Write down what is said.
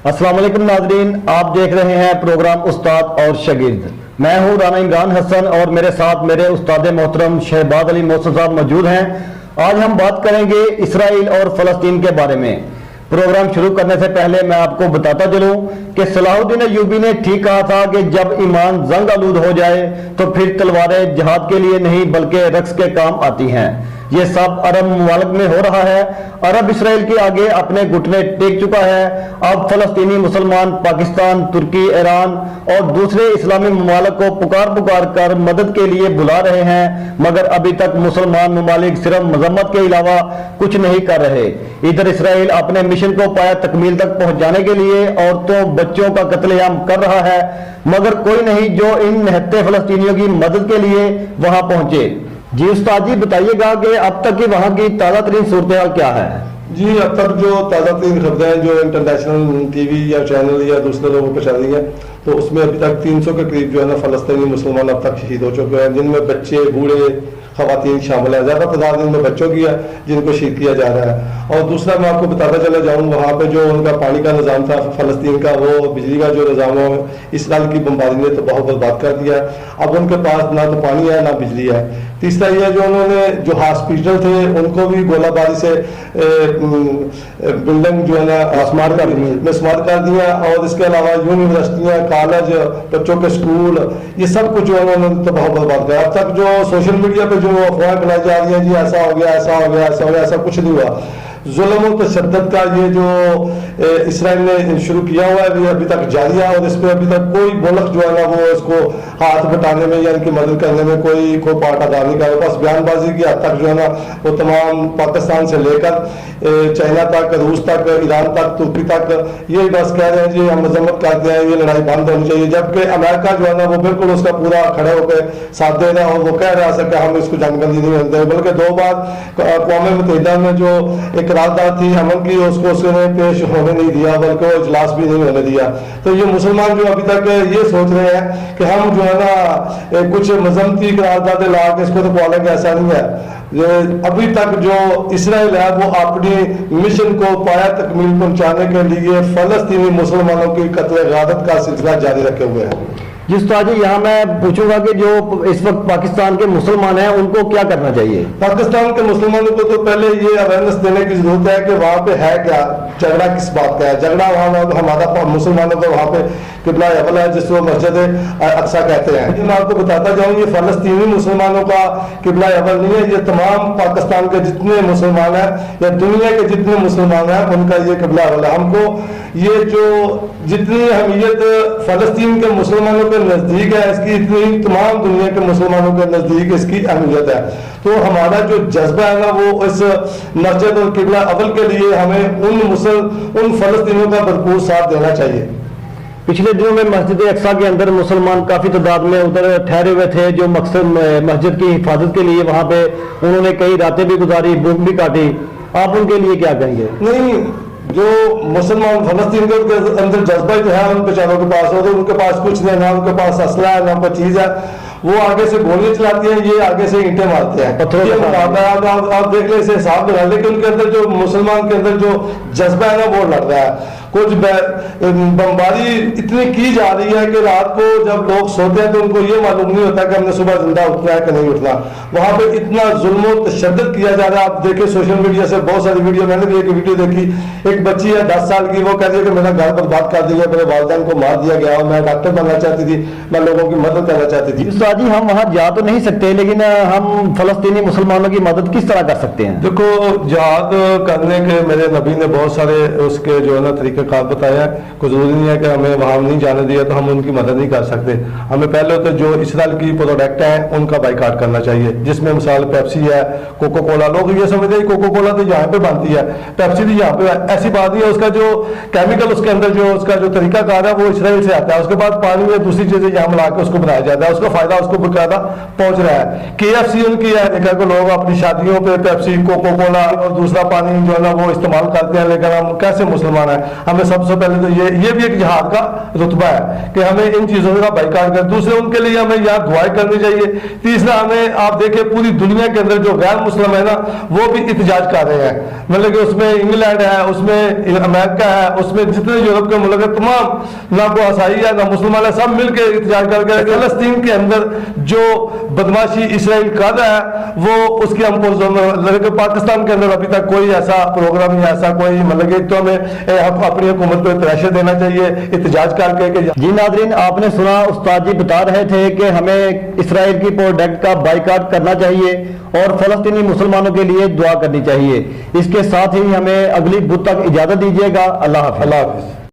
अस्सलाम वालेकुम नाजरीन, आप देख रहे हैं प्रोग्राम उस्ताद और शागिर्द। मैं हूं राना इमरान हसन और मेरे साथ मेरे उस्ताद मोहतरम शहबाज अली मोहसिन साहब मौजूद हैं। आज हम बात करेंगे इसराइल और फ़लस्तीन के बारे में। प्रोग्राम शुरू करने से पहले मैं आपको बताता चलूं कि सलाहुद्दीन अय्यूबी ने ठीक कहा था कि जब ईमान जंग आलूद हो जाए तो फिर तलवारें जिहाद के लिए नहीं बल्कि रक्स के काम आती हैं। ये सब अरब मुमालिक में हो रहा है। अरब इसराइल के आगे अपने घुटने टेक चुका है। अब फलस्तीनी मुसलमान पाकिस्तान, तुर्की, ईरान और दूसरे इस्लामी मुमालिक को पुकार कर मदद के लिए बुला रहे हैं, मगर अभी तक मुसलमान मुमालिक सिर्फ मजम्मत के अलावा कुछ नहीं कर रहे। इधर इसराइल अपने मिशन को पाया तकमील तक पहुंचाने के लिए औरतों बच्चों का कत्लेआम कर रहा है, मगर कोई नहीं जो इन निहत्ते फलस्तीनियों की मदद के लिए वहां पहुंचे। जी उस्ताद जी बताइएगा कि अब तक की वहाँ की ताज़ा तरीन सूरत हाल क्या है? जी अब तक जो ताज़ा तरीन खबरें हैं जो इंटरनेशनल टीवी या चैनल या दूसरे लोगों को पहुँचा रही हैं, तो उसमें अभी तक 300 के करीब जो है ना फ़लस्तीनी मुसलमान अब तक शहीद हो चुके हैं, जिनमें बच्चे, बूढ़े, ख़वातीन शामिल है। ज़्यादा तादाद इनमें बच्चों की है जिनको शहीद किया जा रहा है। और दूसरा मैं आपको बताता चला जाऊँ, वहाँ पे जो उनका पानी का निज़ाम था फ़लस्तीन का, वो बिजली का जो निज़ाम है इसराइल की बमबारी ने तो बहुत बर्बाद कर दिया है। अब उनके पास ना तो पानी है ना बिजली है। तीसरा ये जो उन्होंने जो हॉस्पिटल थे उनको भी गोलाबारी से बिल्डिंग जो है ना आसमान कर दिया। और इसके अलावा यूनिवर्सिटियाँ, कॉलेज, बच्चों के स्कूल, ये सब कुछ जो है उन्होंने तो बहुत बर्बाद किया। अब तक जो सोशल मीडिया पे जो अफवाहें बनाई जा रही हैं, जी ऐसा हो गया, ऐसा हो गया, ऐसा हो गया, ऐसा कुछ नहीं हुआ। जुल्म और तशद्दुद का ये जो इसराइल ने शुरू किया हुआ है ये अभी तक जारी है, और इस पर अभी तक कोई मुल्क जो है ना वो इसको हाथ बटाने में या इनकी मदद करने में कोई पार्ट अदा नहीं कर रहा। बस बयानबाजी की हद तक जो है ना वो तमाम पाकिस्तान से लेकर चाइना तक, रूस तक, ईरान तक, तुर्की तक ये बस कह रहे हैं जी हम मजम्मत करते हैं, ये लड़ाई बंद होनी चाहिए। जबकि अमेरिका जो है ना वो बिल्कुल उसका पूरा खड़े होकर साथ दे रहा है, और वो कह रहा है कि हम इसको जंगबंदी नहीं होने देंगे। बल्कि 2 बार अक़वाम मुत्तहिदा में जो एक करारदाद थी अमन की, उसको उसने पेश होने नहीं दिया, बल्कि वो इजलास भी नहीं होने दिया। तो ये मुसलमान जो अभी तक ये सोच रहे हैं कि हम जो है ना कुछ मजम्मती करारदादें ला के इसको तो पालेंगे, ऐसा नहीं है। अभी तक जो इसराइल है वो अपनी मिशन को पाया तकमील पहुंचाने के लिए फलस्तीनी मुसलमानों की कत्ल गादत का सिलसिला जारी रखे हुए है। जिस उस्ताद जी यहाँ मैं पूछूंगा कि जो इस वक्त पाकिस्तान के मुसलमान हैं उनको क्या करना चाहिए? पाकिस्तान के मुसलमानों को तो पहले ये अवेयरनेस देने की जरूरत है कि वहाँ पे है क्या, झगड़ा किस बात का है। झगड़ा वहाँ हमारा मुसलमानों को वहाँ पे किबला अव्वल है जिसको मस्जिद अक्सा कहते हैं। मैं आपको बताता जाऊँ ये फलस्तीनी मुसलमानों का किबला अव्वल नहीं है, ये तमाम पाकिस्तान के जितने मुसलमान हैं या दुनिया के जितने मुसलमान हैं उनका ये किबला अव्वल है। हमको ये जो जितनी अहमियत फलस्तीन के मुसलमानों के नज़दीक है इसकी इतनी तमाम दुनिया के मुसलमानों के नज़दीक इसकी अहमियत है। तो हमारा जो जज्बा है ना वो इस मस्जिद और किबला अव्वल के लिए हमें उन फलस्तीनियों का भरपूर साथ देना चाहिए। पिछले दिनों में मस्जिद अक्सा के अंदर मुसलमान काफी तादाद में उधर ठहरे हुए थे, जो मकसद मस्जिद की हिफाजत के लिए वहाँ पे उन्होंने कई रातें भी गुजारी, भूख भी काटी। आप उनके लिए क्या कहेंगे? नहीं, जो मुसलमान फलस्तीन के अंदर जज्बा जो है उन बेचारों के पास, और उनके पास कुछ नहीं, ना उनके पास असला है ना कोई चीज है। वो आगे से गोलियां चलाती हैं, ये आगे से ईंटें मारते हैं। आप देख ले, इसे हिसाब लगा ले कि उनके अंदर जो मुसलमान के अंदर जो जज्बा है ना वो लड़ रहा है। कुछ बमबारी इतनी की जा रही है कि रात को जब लोग सोते हैं तो उनको ये मालूम नहीं होता कि हमने सुबह जिंदा उठना है कि नहीं उठना। वहाँ पे इतना जुल्म और तशद्दुद किया जा रहा है। आप देखिए सोशल मीडिया से बहुत सारी वीडियो, मैंने भी एक वीडियो देखी, एक बच्ची है 10 साल की, वो कहती है कि मेरा घर बर्बाद कर दिया, मेरे वालिदैन को मार दिया गया और मैं डॉक्टर बनना चाहती थी, मैं लोगों की मदद करना चाहती थी। उस्ताद जी हम वहाँ जा तो नहीं सकते, लेकिन हम फलस्तीनी मुसलमानों की मदद किस तरह कर सकते हैं? देखो, जिहाद करने के मेरे नबी ने बहुत सारे उसके जो है ना तरीक़ेकार बताया। कोई जरूरी नहीं है कि हमें वहाँ नहीं जाने दिया तो हम उनकी मदद नहीं कर सकते। हमें पहले तो जो इसराइल की प्रोडक्ट है उनका बाइकाट करना चाहिए, जिसमें मिसाल पेप्सी है, कोको कोला। लोग ये समझते हैं कोको कोला तो यहाँ पे बनती है, पेप्सी भी यहाँ पे, ऐसी बात नहीं है। उसका जो केमिकल उसके अंदर जो उसका जो तरीकाकार है वो इसराइल से आता है। उसके बाद पानी में दूसरी चीजें यहाँ मिला के उसको बनाया जाता है, उसका फायदा उसको बकायदा पहुंच रहा है। KFC उनकी है, देखा को लोग अपनी शादियों पे पेप्सी, कोको कोला और दूसरा पानी जो है ना वो इस्तेमाल करते हैं, लेकिन हम कैसे मुसलमान हैं, हमें सबसे पहले तो ये भी एक जिहाद का रुतबा है कि हमें इन चीज़ों का बाइकाट करें। दूसरे उनके लिए हमें यहाँ दुआएं करनी चाहिए। तीसरा हमें, आप देखें पूरी दुनिया के अंदर जो गैर मुस्लिम है ना, वो भी इhtजाज कर रहे हैं। मतलब कि उसमें इंग्लैंड है, उसमें अमेरिका है, उसमें जितने यूरोप के मुल्क है, तमाम ना को ईसाई है ना मुसलमान है, सब मिलकर इhtजाज करके फलस्तीन के अंदर जो बदमाशी इसराइल कर रहा है वो उसकी हम लेकिन पाकिस्तान के अंदर अभी तक कोई ऐसा प्रोग्राम या ऐसा कोई मतलब कि तो हमें अपनी हुकूमत को प्रेशर देना चाहिए इhtजाज करके कि जी नाज़रीन, आपने सुना उस्ताद जी बता रहे थे कि हमें इसराइल की प्रोडक्ट का बाइकाट करना चाहिए और फलस्तीनी मुसलमानों के लिए दुआ करनी चाहिए। इसके साथ ही हमें अगली बुध तक इजाज़त दीजिएगा। अल्लाह हाफ़िज़। अल्लाह हाफिज़।